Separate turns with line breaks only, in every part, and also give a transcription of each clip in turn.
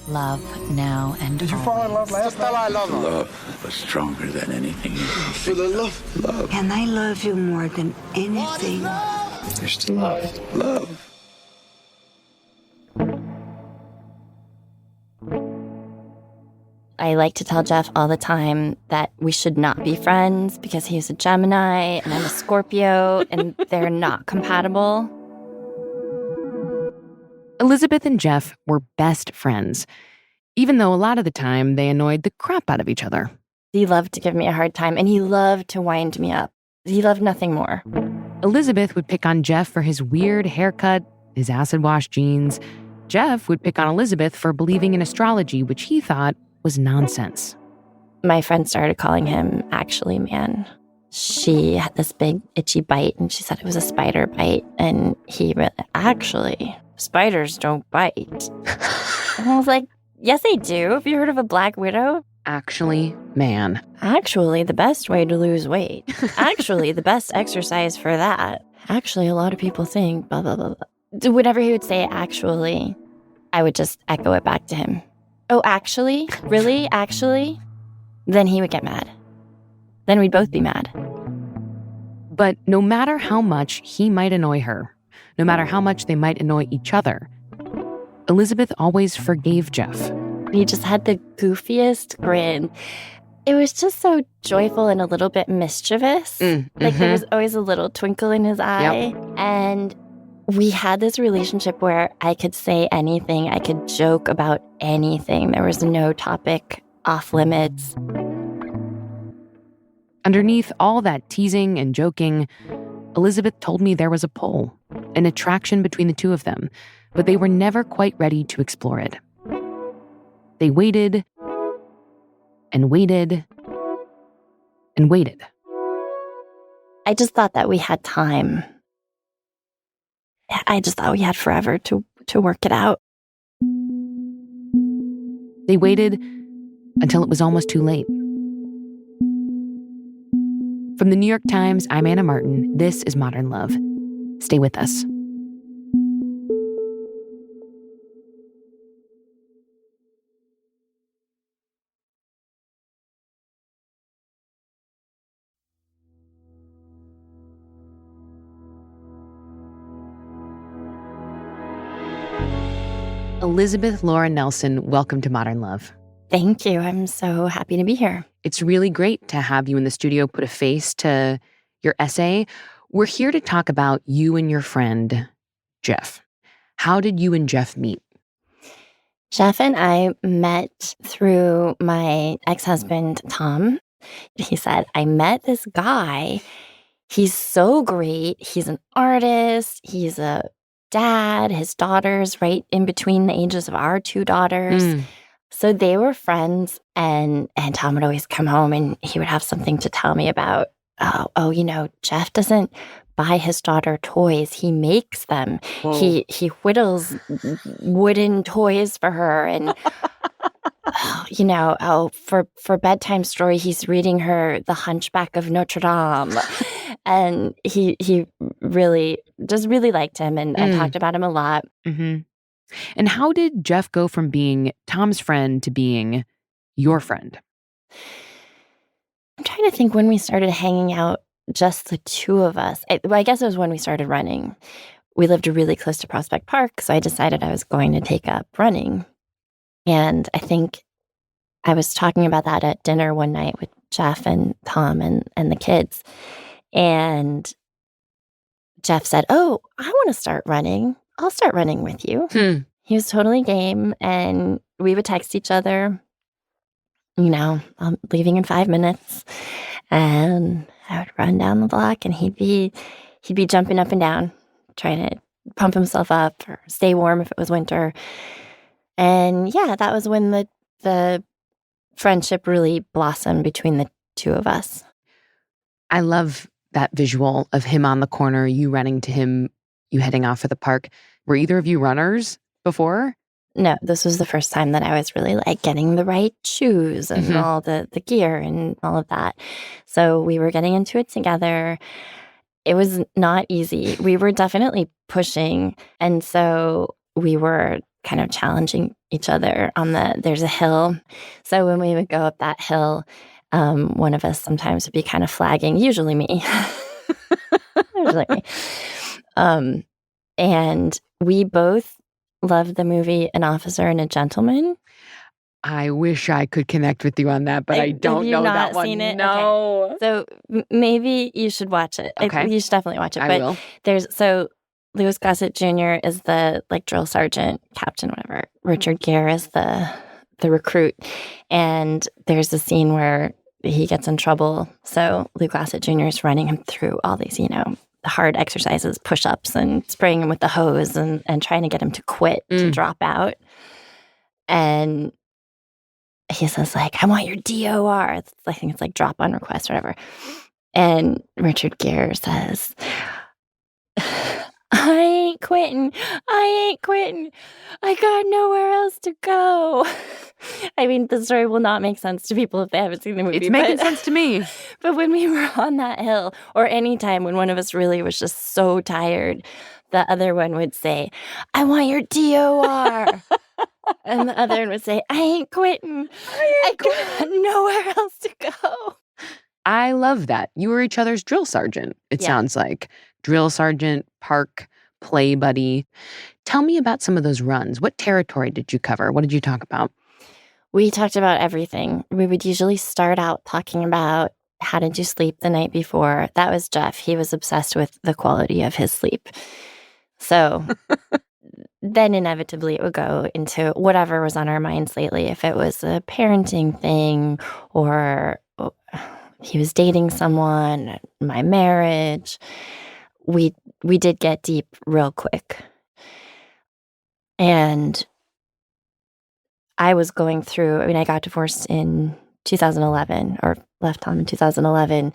love now and
Did you fall in love last night?
I love her.
Love was stronger than anything.
For the love.
Love.
And I love you more than anything.
There's still love. Love.
I like to tell Jeff all the time that we should not be friends because he's a Gemini and I'm a Scorpio and they're not compatible.
Elizabeth and Jeff were best friends, even though a lot of the time they annoyed the crap out of each other.
He loved to give me a hard time and he loved to wind me up. He loved nothing more.
Elizabeth would pick on Jeff for his weird haircut, his acid-wash jeans. Jeff would pick on Elizabeth for believing in astrology, which he thought was nonsense.
My friend started calling him Actually Man. She had this big itchy bite and she said it was a spider bite. And he really, actually, spiders don't bite. And I was like, yes, they do. Have you heard of a black widow?
Actually, man.
Actually, the best way to lose weight. Actually, the best exercise for that. Actually, a lot of people think blah, blah, blah, blah. Whenever he would say actually, I would just echo it back to him. Oh, actually? Really? Actually? Then he would get mad. Then we'd both be mad.
But no matter how much he might annoy her, no matter how much they might annoy each other, Elizabeth always forgave Jeff.
He just had the goofiest grin. It was just so joyful and a little bit mischievous. Like there was always a little twinkle in his eye. Yep. And we had this relationship where I could say anything. I could joke about anything. There was no topic off limits.
Underneath all that teasing and joking, Elizabeth told me there was a pull, an attraction between the two of them, but they were never quite ready to explore it. They waited and waited and waited.
I just thought that we had time. I just thought we had forever to work it out.
They waited until it was almost too late. From the New York Times, I'm Anna Martin. This is Modern Love. Stay with us. Elizabeth Laura Nelson, welcome to Modern Love.
Thank you. I'm so happy to be here.
It's really great to have you in the studio put a face to your essay. We're here to talk about you and your friend, Jeff. How did you and Jeff meet?
Jeff and I met through my ex-husband, Tom. He said, I met this guy. He's so great. He's an artist. He's a dad. His daughter's right in between the ages of our two daughters. So they were friends, and Tom would always come home and he would have something to tell me about. Oh, you know, Jeff doesn't buy his daughter toys. He makes them. Whoa. He whittles wooden toys for her. And, for bedtime story, he's reading her The Hunchback of Notre Dame. And he really liked him and talked about him a lot.
Mm-hmm. And how did Jeff go from being Tom's friend to being your friend?
I'm trying to think when we started hanging out, just the two of us. I guess it was when we started running. We lived really close to Prospect Park, so I decided I was going to take up running. And I think I was talking about that at dinner one night with Jeff and Tom and the kids. And Jeff said, oh, I want to start running. I'll start running with you. He was totally game, and we would text each other, I'm leaving in 5 minutes, and I would run down the block, and he'd be jumping up and down, trying to pump himself up or stay warm if it was winter. And yeah, that was when the friendship really blossomed between the two of us.
I love that visual of him on the corner, you running to him, you heading off for the park. Were either of you runners before?
No, this was the first time that I was really like getting the right shoes and all the gear and all of that. So we were getting into it together. It was not easy. We were definitely pushing. And so we were kind of challenging each other there's a hill. So when we would go up that hill, one of us sometimes would be kind of flagging, usually me. Usually me. And we both loved the movie An Officer and a Gentleman.
I wish I could connect with you on that, but I
Have
don't
you
know that
not
one.
seen it?
No.
Okay. So maybe you should watch it.
Okay.
You should definitely watch it.
I
But
will.
Louis Gossett Jr. is the drill sergeant, captain, whatever. Richard Gere is the recruit. And there's a scene where he gets in trouble. So Lou Gossett Jr. is running him through all these, hard exercises, push-ups, and spraying him with the hose and trying to get him to quit, to drop out. And he says, like, I want your DOR. I think it's like drop on request or whatever. And Richard Gere says, I ain't quitting. I ain't quitting. I got nowhere else to go. I mean, the story will not make sense to people if they haven't seen the movie.
It's making sense to me.
But when we were on that hill, or any time when one of us really was just so tired, the other one would say, I want your DOR. And the other one would say, I ain't quitting. I got nowhere else to go.
I love that. You were each other's drill sergeant, it sounds like. Drill sergeant, park, play buddy. Tell me about some of those runs. What territory did you cover? What did you talk about?
We talked about everything. We would usually start out talking about how did you sleep the night before. That was Jeff. He was obsessed with the quality of his sleep. So then inevitably it would go into whatever was on our minds lately. If it was a parenting thing, or he was dating someone, my marriage, we did get deep real quick. And I was going through, I got divorced in 2011, or left home in 2011.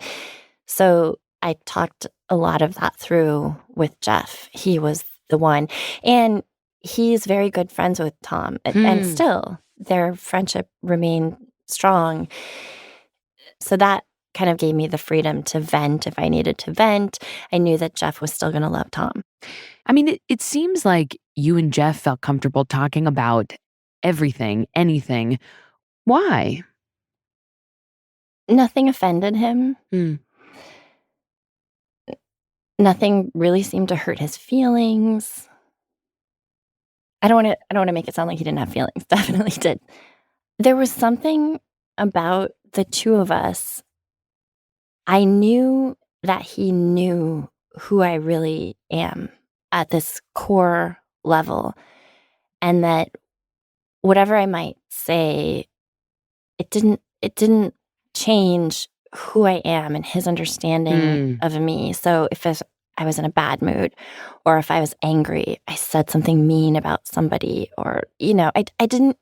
So I talked a lot of that through with Jeff. He was the one. And he's very good friends with Tom. And still, their friendship remained strong. So that kind of gave me the freedom to vent if I needed to vent. I knew that Jeff was still going to love Tom.
It seems like you and Jeff felt comfortable talking about everything, anything. Why?
Nothing offended him. Nothing really seemed to hurt his feelings. I don't want to make it sound like he didn't have feelings. Definitely did. There was something about the two of us. I knew that he knew who I really am at this core level, and that whatever I might say, it didn't change who I am and his understanding of me. So if I was in a bad mood, or if I was angry, I said something mean about somebody, or I didn't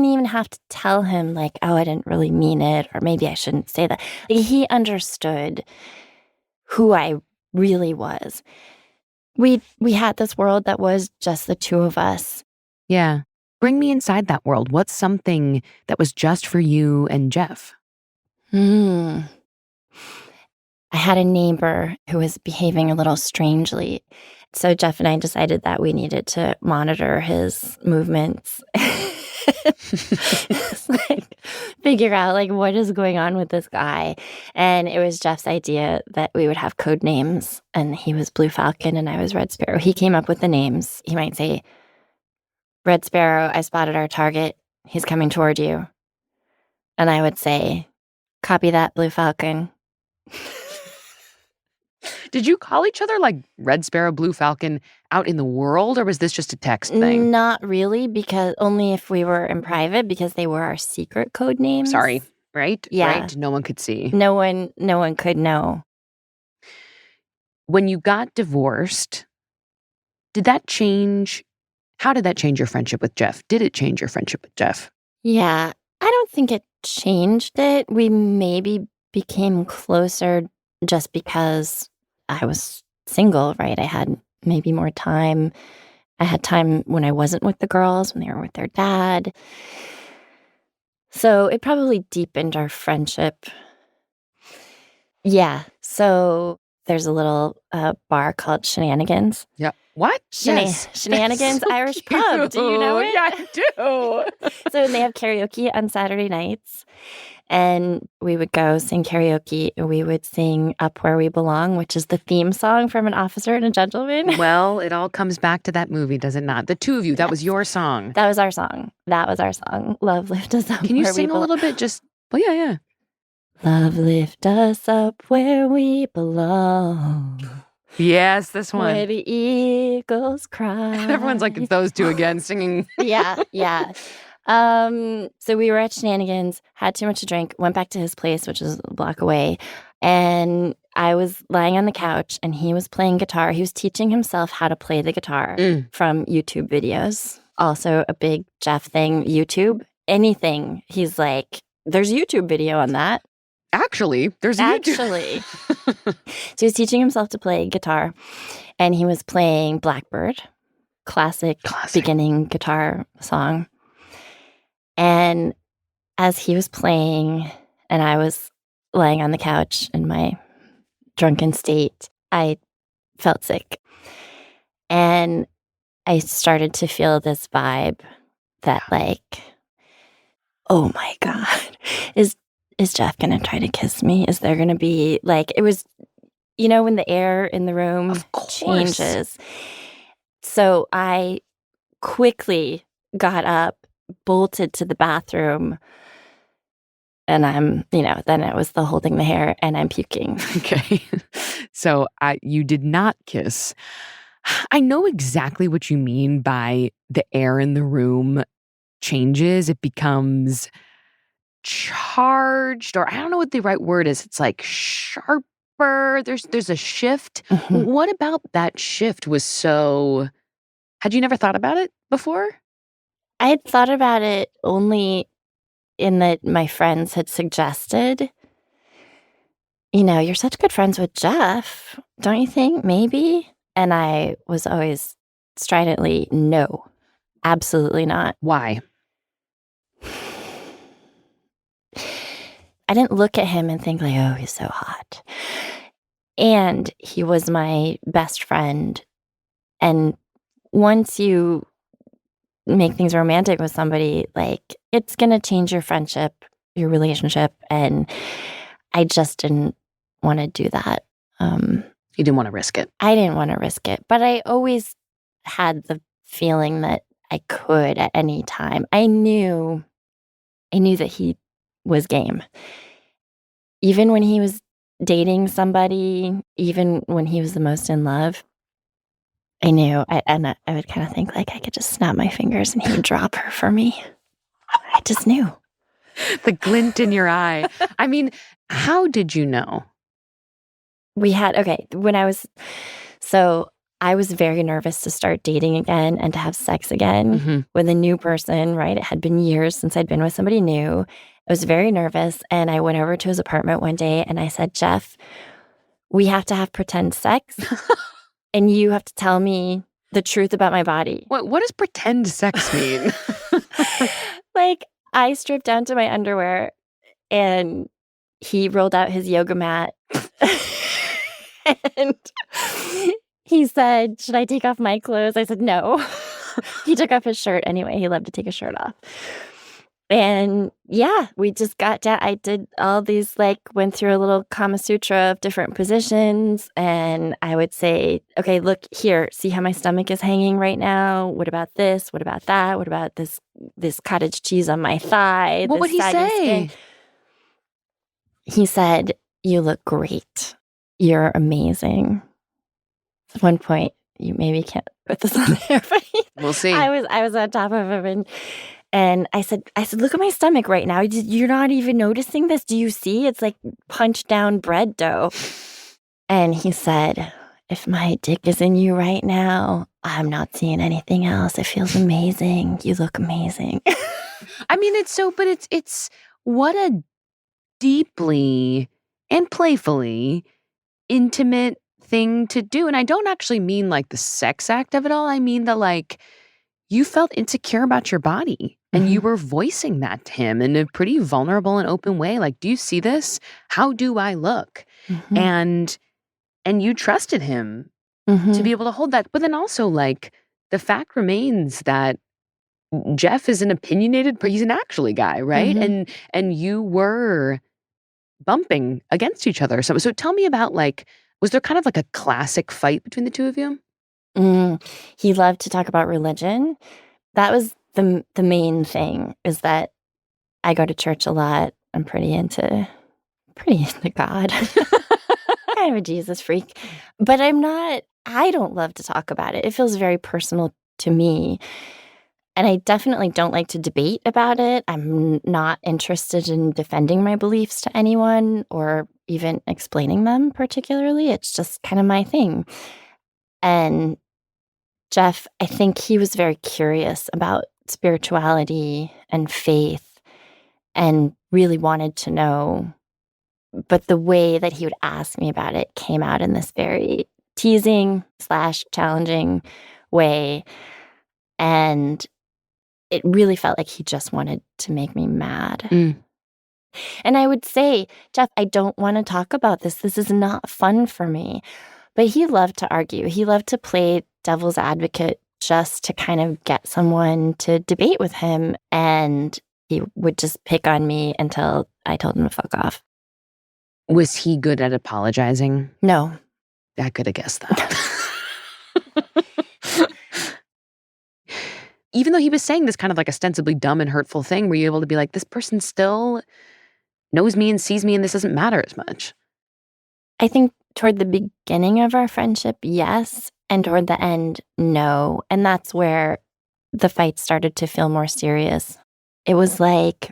even have to tell him, like, oh, I didn't really mean it, or maybe I shouldn't say that. Like, he understood who I really was. We had this world that was just the two of us.
Yeah. Bring me inside that world. What's something that was just for you and Jeff?
I had a neighbor who was behaving a little strangely. So Jeff and I decided that we needed to monitor his movements. It's like, figure out, like, what is going on with this guy. And it was Jeff's idea that we would have code names. And he was Blue Falcon and I was Red Sparrow. He came up with the names. He might say, Red Sparrow, I spotted our target. He's coming toward you. And I would say, copy that, Blue Falcon.
Did you call each other like Red Sparrow, Blue Falcon out in the world, or was this just a text thing?
Not really, because only if we were in private, because they were our secret code names.
Sorry, right?
Yeah.
Right? No one could see.
No one could know.
When you got divorced, did that change? How did that change your friendship with Jeff? Did it change your friendship with Jeff?
Yeah, I don't think it changed it. We maybe became closer just because I was single, right? I had maybe more time. I had time when I wasn't with the girls, when they were with their dad. So it probably deepened our friendship. Yeah. So there's a little bar called Shenanigans.
Yep. What? Yes.
Shenanigans
So
Irish Pub. Do you know it?
Yeah, I do.
So they have karaoke on Saturday nights. And we would go sing karaoke. We would sing Up Where We Belong, which is the theme song from An Officer and a Gentleman.
Well, it all comes back to that movie, does it not? The two of you, that was your song.
That was our song. Love, lift us up.
Can you
where
sing
we
a little bit? Well, yeah.
Love, lift us up where we belong.
Yes, this one.
Where the eagles cry.
Everyone's like, it's those two again singing.
Yeah. So we were at Shenanigans, had too much to drink, went back to his place, which is a block away. And I was lying on the couch and he was playing guitar. He was teaching himself how to play the guitar from YouTube videos. Also a big Jeff thing, YouTube, anything. He's like, there's a YouTube video on that.
Actually, there's a
Actually. So he was teaching himself to play guitar and he was playing Blackbird, classic. Beginning guitar song. And as he was playing and I was lying on the couch in my drunken state, I felt sick. And I started to feel this vibe that like, oh my God, is Jeff going to try to kiss me? Is there going to be like, it was, when the air in the room changes. So I quickly got up, bolted to the bathroom, and I'm, then it was the holding the hair and I'm puking.
Okay. So you did not kiss. I know exactly what you mean by the air in the room changes. It becomes charged, or I don't know what the right word is. It's like sharper. There's a shift.
Mhm.
What about that shift was so... Had you never thought about it before?
I had thought about it only in that my friends had suggested, you're such good friends with Jeff, don't you think? Maybe? And I was always stridently, no, absolutely not.
Why?
I didn't look at him and think like, oh, he's so hot. And he was my best friend. And once you make things romantic with somebody, like it's going to change your friendship, your relationship. And I just didn't want to do that.
You didn't want to risk it.
I didn't want to risk it, but I always had the feeling that I could at any time. I knew that he was game. Even when he was dating somebody, even when he was the most in love, I knew, I would kind of think like I could just snap my fingers and he would drop her for me. I just knew.
The glint in your eye. I mean, how did you know?
I was very nervous to start dating again and to have sex again with a new person, right? It had been years since I'd been with somebody new. I was very nervous and I went over to his apartment one day and I said, Jeff, we have to have pretend sex and you have to tell me the truth about my body.
What does pretend sex mean?
Like I stripped down to my underwear and he rolled out his yoga mat and he said, should I take off my clothes? I said, no. He took off his shirt anyway. He loved to take his shirt off. And yeah, we just got down. I did all these, went through a little Kama Sutra of different positions. And I would say, okay, look here, see how my stomach is hanging right now? What about this? What about that? What about this cottage cheese on my thigh?
What would he say?
He said, you look great. You're amazing. At one point, you maybe can't put this on there, but
we'll see.
I was on top of him and I said, look at my stomach right now. You're not even noticing this? Do you see? It's like punched down bread dough. And he said, if my dick is in you right now, I'm not seeing anything else. It feels amazing. You look amazing.
I mean, it's what a deeply and playfully intimate thing to do. And I don't actually mean like the sex act of it all. I mean that you felt insecure about your body and you were voicing that to him in a pretty vulnerable and open way. Like, do you see this? How do I look? And you trusted him to be able to hold that. But then also, like, the fact remains that Jeff is an opinionated, he's an actually guy, right? And you were bumping against each other. So tell me about, like, was there kind of like a classic fight between the two of you?
He loved to talk about religion. That was the main thing, is that I go to church a lot. I'm pretty into God. Kind of a Jesus freak. But I don't love to talk about it. It feels very personal to me. And I definitely don't like to debate about it. I'm not interested in defending my beliefs to anyone or even explaining them particularly. It's just kind of my thing. And Jeff, I think he was very curious about spirituality and faith and really wanted to know. But the way that he would ask me about it came out in this very teasing/challenging way. And it really felt like he just wanted to make me mad. And I would say, Jeff, I don't want to talk about this. This is not fun for me. But he loved to argue. He loved to play devil's advocate just to kind of get someone to debate with him. And he would just pick on me until I told him to fuck off.
Was he good at apologizing?
No.
I could have guessed that. Even though he was saying this kind of like ostensibly dumb and hurtful thing, were you able to be like, this person still knows me and sees me and this doesn't matter as much?
I think toward the beginning of our friendship, yes. And toward the end, no. And that's where the fight started to feel more serious. It was like,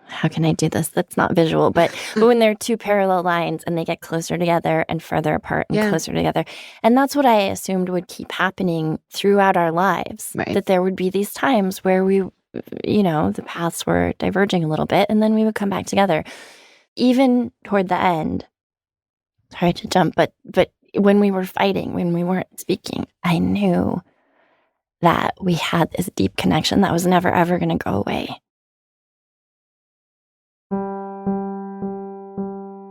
how can I do this? That's not visual. But when there are two parallel lines and they get closer together and further apart and closer together. And that's what I assumed would keep happening throughout our lives.
Right.
That there would be these times where we, the paths were diverging a little bit and then we would come back together. Even toward the end, sorry to jump, but when we were fighting, when we weren't speaking, I knew that we had this deep connection that was never, ever going to go away.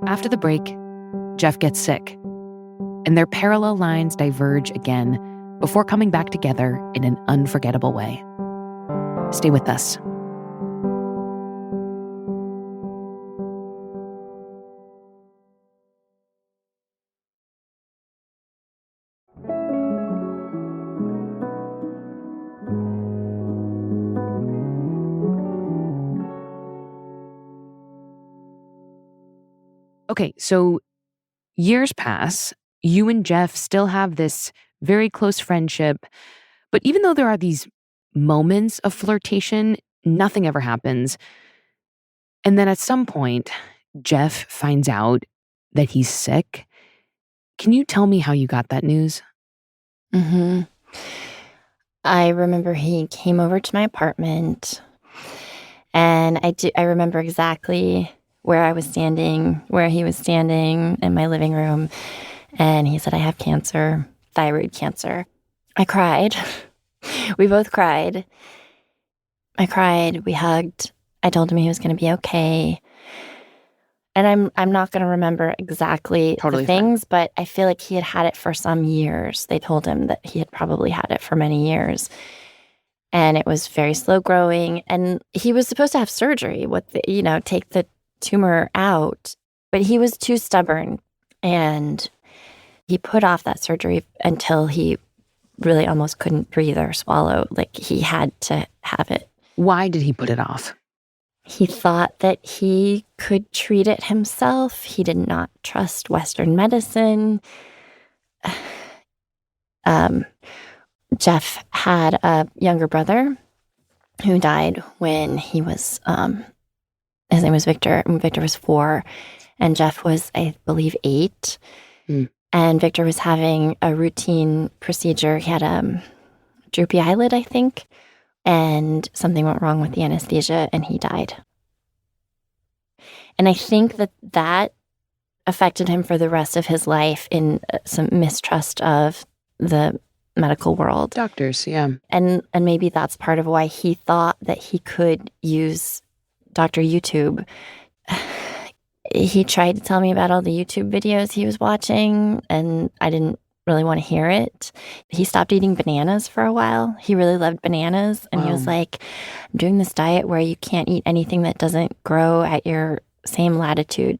After the break, Jeff gets sick, and their parallel lines diverge again before coming back together in an unforgettable way. Stay with us. Okay, so years pass. You and Jeff still have this very close friendship. But even though there are these moments of flirtation, nothing ever happens. And then at some point, Jeff finds out that he's sick. Can you tell me how you got that news?
I remember he came over to my apartment, and I remember exactly where I was standing, where he was standing in my living room. And he said, I have cancer, thyroid cancer. I cried. We both cried. I cried. We hugged. I told him he was going to be okay. And I'm not going to remember exactly the things, but I feel like he had it for some years. They told him that he had probably had it for many years. And it was very slow growing. And he was supposed to have surgery, take the tumor out, but he was too stubborn, and he put off that surgery until he really almost couldn't breathe or swallow. Like, he had to have it.
Why did he put it off?
He thought that he could treat it himself. He did not trust Western medicine. Jeff had a younger brother who died when he was his name was Victor, and Victor was 4, and Jeff was, I believe, 8. And Victor was having a routine procedure. He had a droopy eyelid, I think, and something went wrong with the anesthesia, and he died. And I think that affected him for the rest of his life in some mistrust of the medical world.
Doctors, yeah.
And maybe that's part of why he thought that he could use Dr. YouTube. He tried to tell me about all the YouTube videos he was watching, and I didn't really want to hear it. He stopped eating bananas for a while. He really loved bananas. And he was like, I'm doing this diet where you can't eat anything that doesn't grow at your same latitude.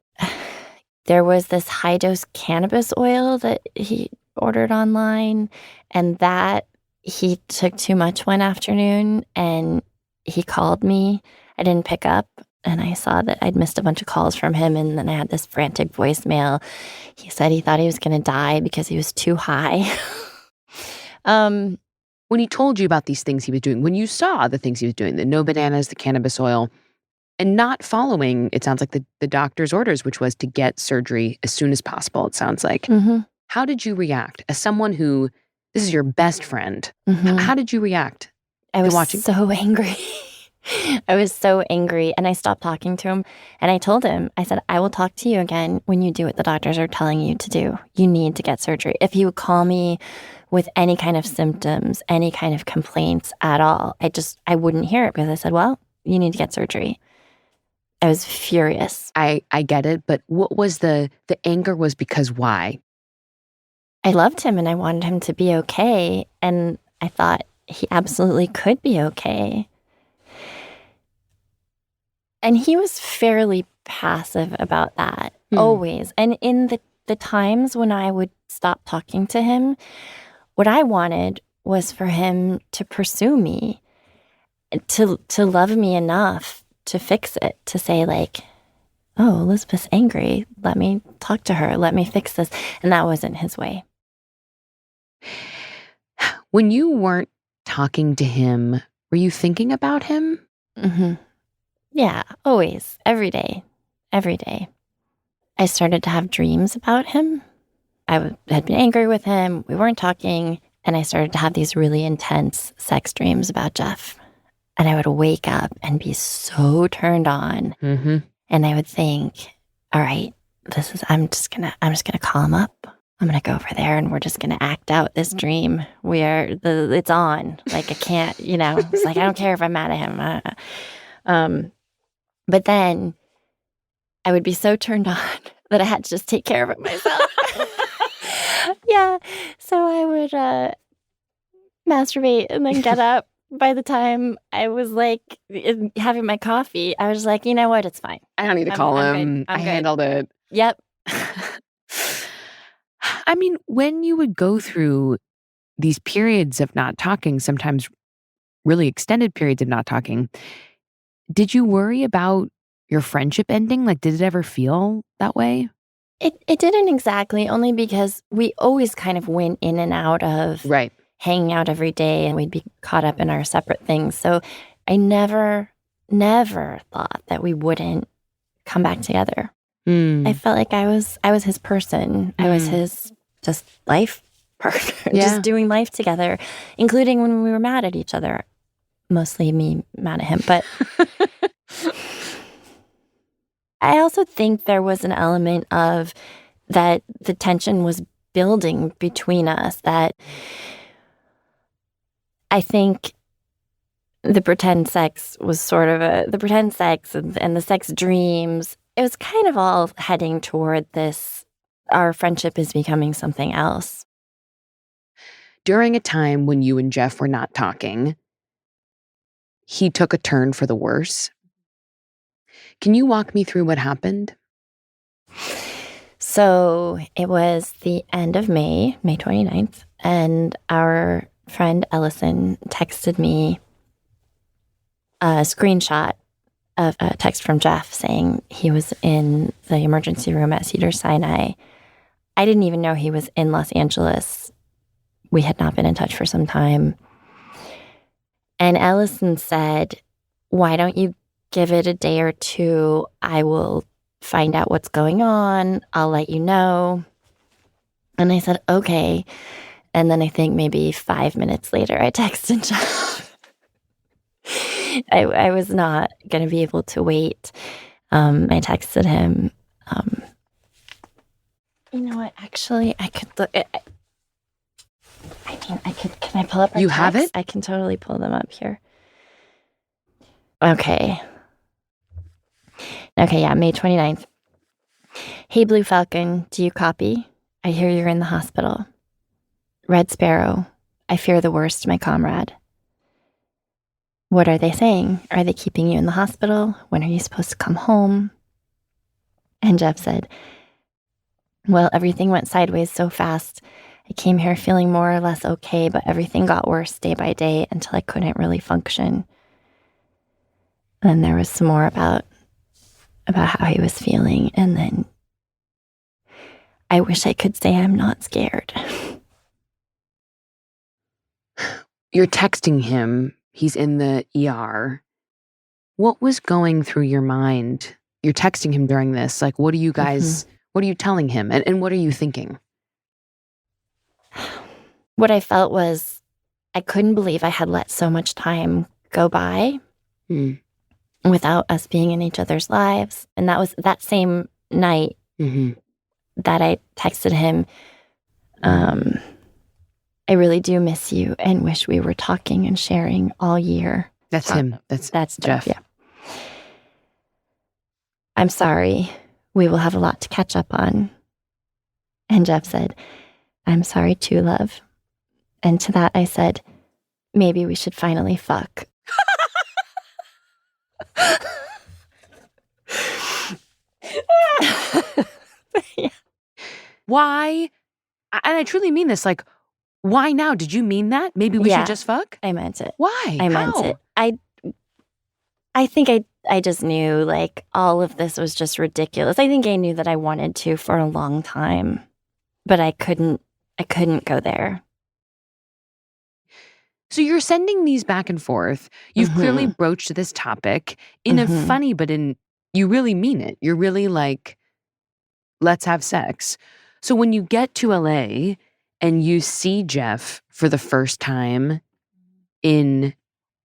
There was this high-dose cannabis oil that he ordered online, and that he took too much one afternoon, and he called me. I didn't pick up, and I saw that I'd missed a bunch of calls from him, and then I had this frantic voicemail. He said he thought he was going to die because he was too high.
When he told you about these things he was doing, when you saw the things he was doing, the no bananas, the cannabis oil, and not following, it sounds like, the doctor's orders, which was to get surgery as soon as possible, it sounds like.
Mm-hmm.
How did you react? As someone who, this is your best friend,
Mm-hmm.
how did you react?
I was so angry. I was so angry, and I stopped talking to him. And I told him, I said, I will talk to you again when you do what the doctors are telling you to do. You need to get surgery. If he would call me with any kind of symptoms, any kind of complaints at all, I wouldn't hear it, because I said, well, you need to get surgery. I was furious.
I get it, but what was the anger was because why?
I loved him and I wanted him to be okay. And I thought he absolutely could be okay. And he was fairly passive about that, always. And in the times when I would stop talking to him, what I wanted was for him to pursue me, to love me enough to fix it, to say like, oh, Elizabeth's angry. Let me talk to her. Let me fix this. And that wasn't his way.
When you weren't talking to him, were you thinking about him?
Mm-hmm. Yeah, always. Every day. Every day. I started to have dreams about him. I had been angry with him. We weren't talking. And I started to have these really intense sex dreams about Jeff. And I would wake up and be so turned on.
Mm-hmm.
And I would think, all right, I'm just gonna call him up. I'm gonna go over there and we're just gonna act out this dream. It's on. Like I can't, it's like I don't care if I'm mad at him. But then I would be so turned on that I had to just take care of it myself. Yeah. So I would masturbate and then get up. By the time I was like having my coffee, I was like, you know what? It's fine.
I don't need to call him. I handled it.
Yep.
I mean, when you would go through these periods of not talking, sometimes really extended periods of not talking, did you worry about your friendship ending? Like, did it ever feel that way?
It didn't exactly, only because we always kind of went in and out of hanging out every day, and we'd be caught up in our separate things. So I never thought that we wouldn't come back together. I felt like I was his person. I was his just life partner, just doing life together, including when we were mad at each other. Mostly me mad at him, but I also think there was an element of that the tension was building between us, that I think the pretend sex was sort of the pretend sex and the sex dreams. It was kind of all heading toward this, our friendship is becoming something else.
During a time when you and Jeff were not talking, he took a turn for the worse. Can you walk me through what happened?
So it was the end of May 29th, and our friend Ellison texted me a screenshot of a text from Jeff saying he was in the emergency room at Cedars-Sinai. I didn't even know he was in Los Angeles. We had not been in touch for some time. And Ellison said, why don't you give it a day or two? I will find out what's going on. I'll let you know. And I said, okay. And then I think maybe 5 minutes later, I texted Jeff. I was not going to be able to wait. I texted him. You know what? Actually, I could look. I could. Can I pull up our
You have
texts?
it?
I can totally pull them up here. Okay. Okay, yeah, May 29th. Hey, Blue Falcon, do you copy? I hear you're in the hospital. Red Sparrow, I fear the worst, my comrade. What are they saying? Are they keeping you in the hospital? When are you supposed to come home? And Jeff said, well, everything went sideways so fast. I came here feeling more or less okay, but everything got worse day by day until I couldn't really function. And there was some more about how he was feeling. And then I wish I could say I'm not scared.
You're texting him. He's in the ER. What was going through your mind? You're texting him during this. Like, what are you guys, what are you telling him? And what are you thinking?
What I felt was I couldn't believe I had let so much time go by without us being in each other's lives. And that was that same night that I texted him, I really do miss you and wish we were talking and sharing all year.
That's him. That's Jeff.
Yeah. I'm sorry. We will have a lot to catch up on. And Jeff said, I'm sorry too, love. And to that I said, maybe we should finally fuck.
Yeah. Why? And I truly mean this. Like, why now? Did you mean that? Maybe we should just fuck?
I meant it.
Why?
I meant it. I think I just knew, like, all of this was just ridiculous. I think I knew that I wanted to for a long time, but I couldn't go there.
So you're sending these back and forth. You've clearly broached this topic in a funny, but you really mean it. You're really like, let's have sex. So when you get to LA and you see Jeff for the first time in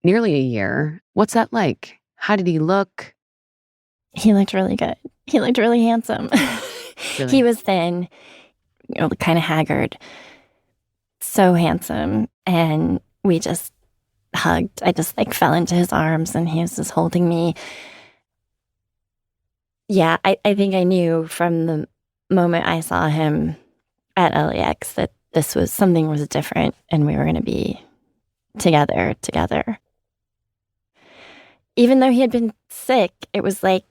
nearly a year, what's that like? How did he look?
He looked really good. He looked really handsome.
Really?
He was thin, kind of haggard, so handsome. And we just hugged. I just fell into his arms and he was just holding me. Yeah, I think I knew from the moment I saw him at LAX that something was different and we were going to be together. Even though he had been sick, it was like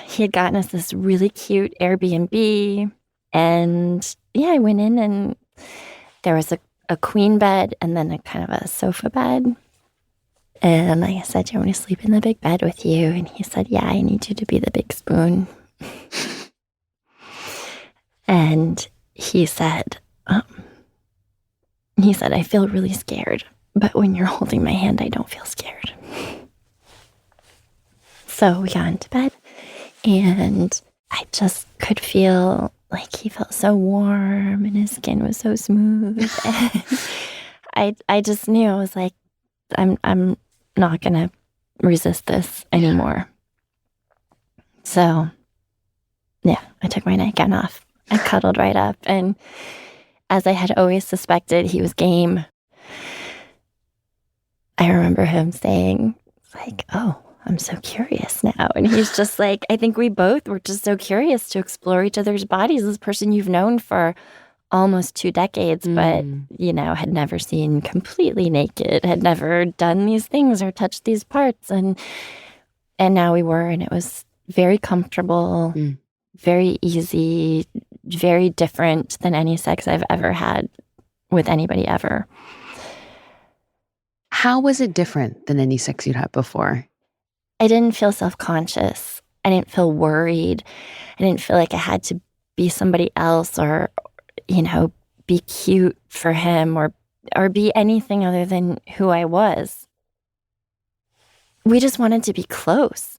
he had gotten us this really cute Airbnb. And yeah, I went in and there was a queen bed and then a kind of a sofa bed. And I said, do you want me to sleep in the big bed with you? And he said, yeah, I need you to be the big spoon. And he said, I feel really scared, but when you're holding my hand, I don't feel scared. So we got into bed and I just could feel like he felt so warm and his skin was so smooth. And I just knew, I was like, I'm not going to resist this anymore. So yeah, I took my nightgown off. I cuddled right up. And as I had always suspected, he was game. I remember him saying, like, oh, I'm so curious now. And he's just like, I think we both were just so curious to explore each other's bodies. This person you've known for almost 2 decades, but, had never seen completely naked, had never done these things or touched these parts. And now we were, and it was very comfortable, very easy, very different than any sex I've ever had with anybody ever.
How was it different than any sex you'd had before?
I didn't feel self-conscious. I didn't feel worried. I didn't feel like I had to be somebody else or, be cute for him or be anything other than who I was. We just wanted to be close.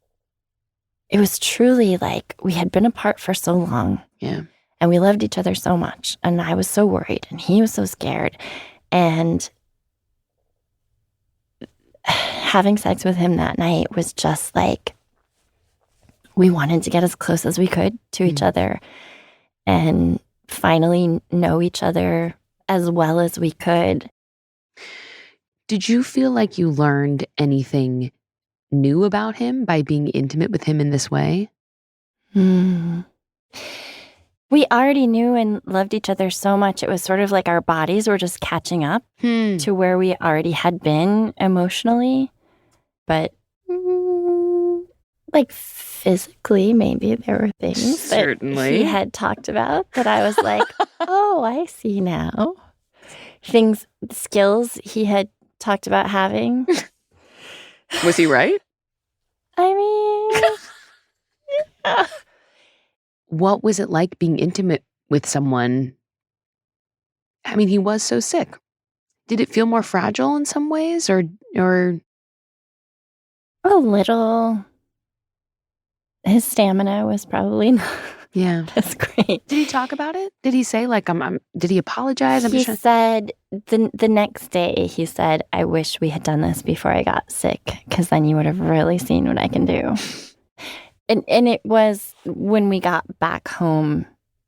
It was truly like we had been apart for so long.
Yeah.
And we loved each other so much. And I was so worried and he was so scared. And having sex with him that night was just like, we wanted to get as close as we could to each other and finally know each other as well as we could.
Did you feel like you learned anything new about him by being intimate with him in this way?
We already knew and loved each other so much. It was sort of like our bodies were just catching up to where we already had been emotionally. But like physically, maybe there were things
Certainly.
that he had talked about that I was like, oh, I see now. Skills he had talked about having.
Was he right?
I mean, yeah.
What was it like being intimate with someone? I mean, he was so sick. Did it feel more fragile in some ways or
A little. His stamina was probably not as great.
Did he talk about it? Did he say like did he apologize?
He said the next day, he said, I wish we had done this before I got sick, because then you would have really seen what I can do. And it was when we got back home,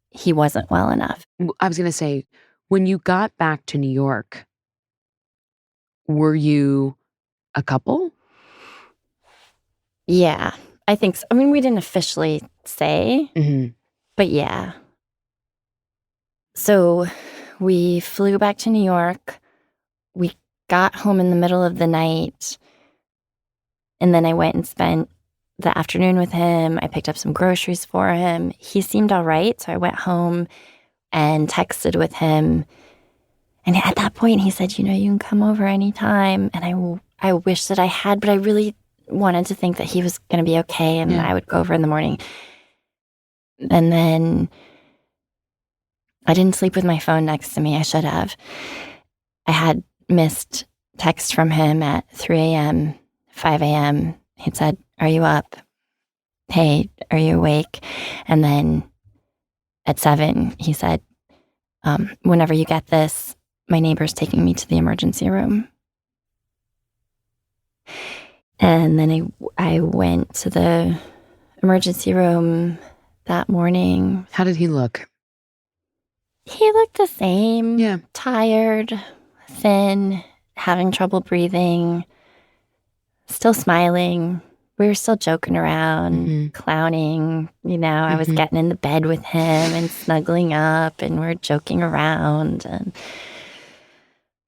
he wasn't well enough.
I was going to say, when you got back to New York, were you a couple?
Yeah, I think so. I mean, we didn't officially say,
Mm-hmm.
but yeah. So we flew back to New York. We got home in the middle of the night. And then I went and spent the afternoon with him. I picked up some groceries for him. He seemed all right. So I went home and texted with him. And at that point, he said, you can come over anytime. And I wish that I had, but I really wanted to think that he was going to be okay. And I would go over in the morning. And then I didn't sleep with my phone next to me. I should have. I had missed text from him at 3 a.m., 5 a.m. He'd said, are you up? Hey, are you awake? And then at 7, he said, whenever you get this, my neighbor's taking me to the emergency room. And then I went to the emergency room that morning.
How did he look?
He looked the same.
Yeah.
Tired, thin, having trouble breathing, still smiling. We were still joking around, clowning. I was getting in the bed with him and snuggling up, and we're joking around.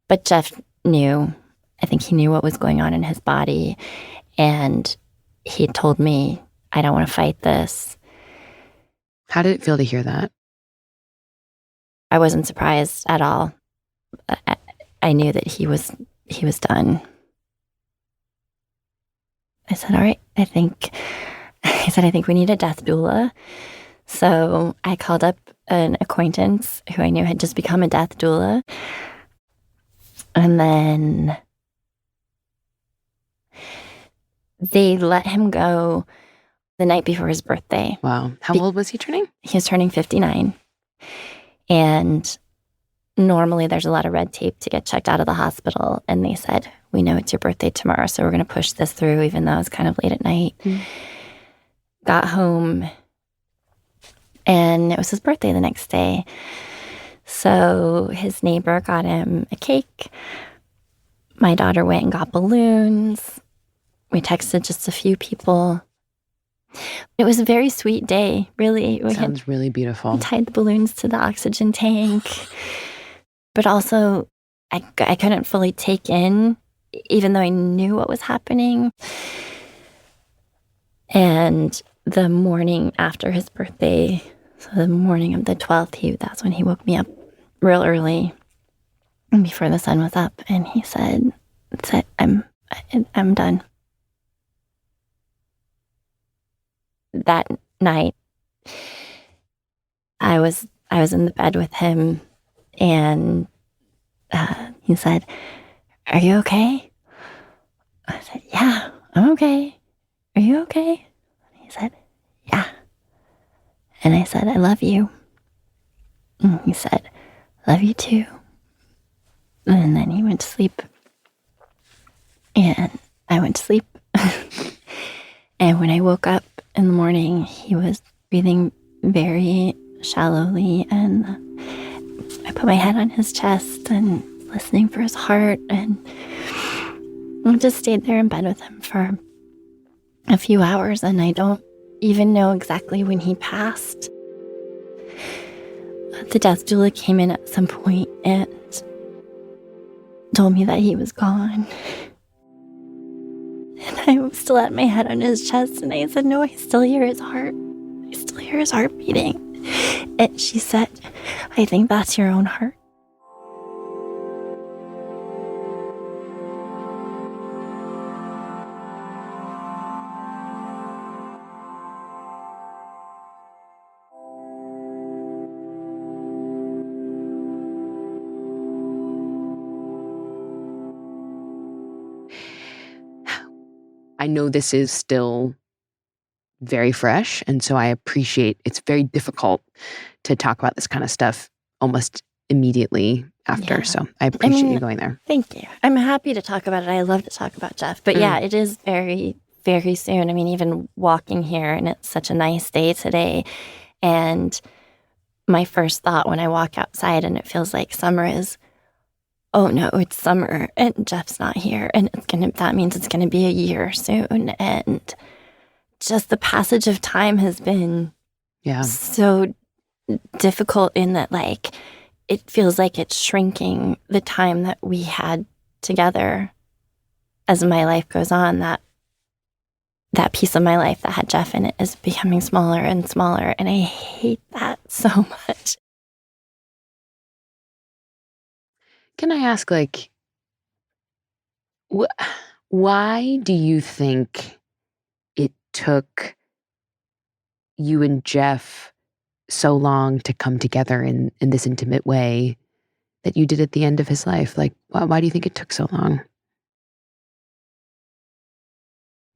But Jeff knew. I think he knew what was going on in his body. And he told me, I don't want to fight this.
How did it feel to hear that?
I wasn't surprised at all. I knew that he was done. I said, all right, I think we need a death doula. So I called up an acquaintance who I knew had just become a death doula. And then they let him go the night before his birthday.
Wow. How old was he turning?
He was turning 59. And normally there's a lot of red tape to get checked out of the hospital. And they said, we know it's your birthday tomorrow, so we're going to push this through, even though it was kind of late at night. Got home, and it was his birthday the next day. So his neighbor got him a cake. My daughter went and got balloons. We texted just a few people. It was a very sweet day, really.
Sounds really beautiful.
We tied the balloons to the oxygen tank. But also, I couldn't fully take in, even though I knew what was happening. And the morning after his birthday, so the morning of the 12th, that's when he woke me up real early, before the sun was up, and he said, I'm done. That night, I was in the bed with him, and he said, are you okay? I said, yeah, I'm okay. Are you okay? He said, yeah. And I said, I love you. And he said, love you too. And then he went to sleep. And I went to sleep. And when I woke up in the morning, he was breathing very shallowly. And I put my head on his chest and listening for his heart. And I just stayed there in bed with him for a few hours. And I don't even know exactly when he passed. The death doula came in at some point and told me that he was gone. And I still had my head on his chest, and I said, no, I still hear his heart. I still hear his heart beating. And she said, I think that's your own heart.
I know this is still very fresh, and so I appreciate it's very difficult to talk about this kind of stuff almost immediately after. Yeah. So I appreciate you going there.
Thank you. I'm happy to talk about it. I love to talk about Jeff. But yeah, it is very, very soon. I mean, even walking here, and it's such a nice day today. And my first thought when I walk outside and it feels like summer is, oh no, it's summer and Jeff's not here. And that means it's gonna be a year soon. And just the passage of time has been so difficult in that, like, it feels like it's shrinking the time that we had together as my life goes on. That piece of my life that had Jeff in it is becoming smaller and smaller. And I hate that so much.
Can I ask, like, why do you think it took you and Jeff so long to come together in this intimate way that you did at the end of his life? Like, why do you think it took so long?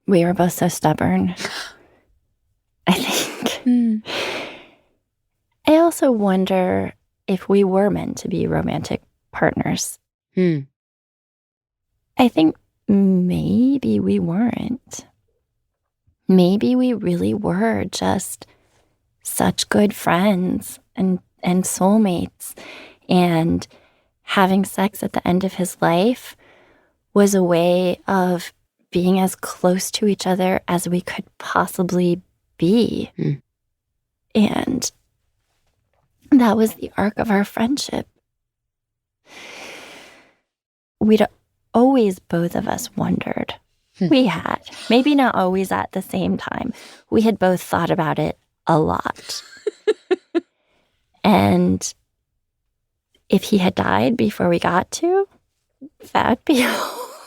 We were both so stubborn, I think. I also wonder if we were meant to be romantic partners. I think maybe we weren't. Maybe we really were just such good friends and soulmates. And having sex at the end of his life was a way of being as close to each other as we could possibly be. And that was the arc of our friendship. We'd always, both of us, wondered. We had. Maybe not always at the same time. We had both thought about it a lot. And if he had died before we got to, that'd be a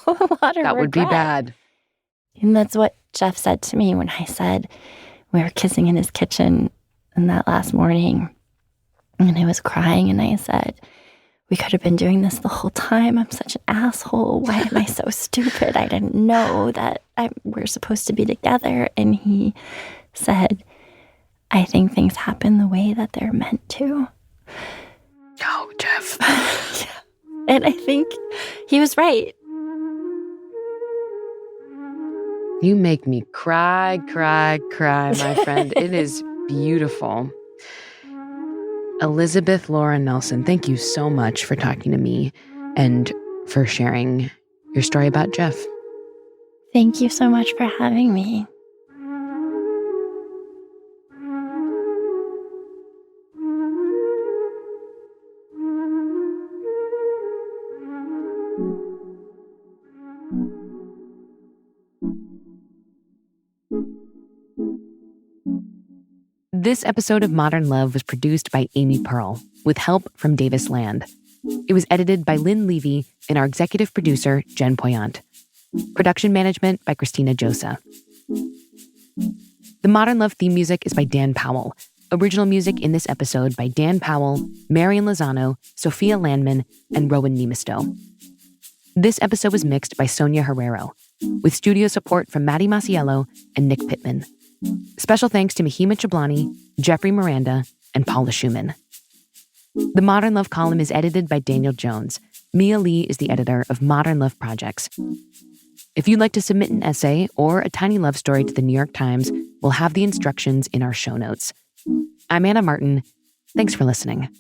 lot of
That would be
regret.
bad.
And that's what Jeff said to me when I said we were kissing in his kitchen on that last morning. And I was crying, and I said, we could have been doing this the whole time. I'm such an asshole. Why am I so stupid? I didn't know that we're supposed to be together. And he said, I think things happen the way that they're meant to.
Oh, Jeff.
Yeah. And I think he was right.
You make me cry, my friend. It is beautiful. Elizabeth Laura Nelson, thank you so much for talking to me and for sharing your story about Jeff.
Thank you so much for having me.
This episode of Modern Love was produced by Amy Pearl, with help from Davis Land. It was edited by Lynn Levy and our executive producer, Jen Poyant. Production management by Christina Josa. The Modern Love theme music is by Dan Powell. Original music in this episode by Dan Powell, Marian Lozano, Sophia Landman, and Rowan Nemisto. This episode was mixed by Sonia Herrero, with studio support from Maddie Masiello and Nick Pittman. Special thanks to Mahima Chablani, Jeffrey Miranda, and Paula Schumann. The Modern Love column is edited by Daniel Jones. Mia Lee is the editor of Modern Love Projects. If you'd like to submit an essay or a tiny love story to the New York Times, we'll have the instructions in our show notes. I'm Anna Martin. Thanks for listening.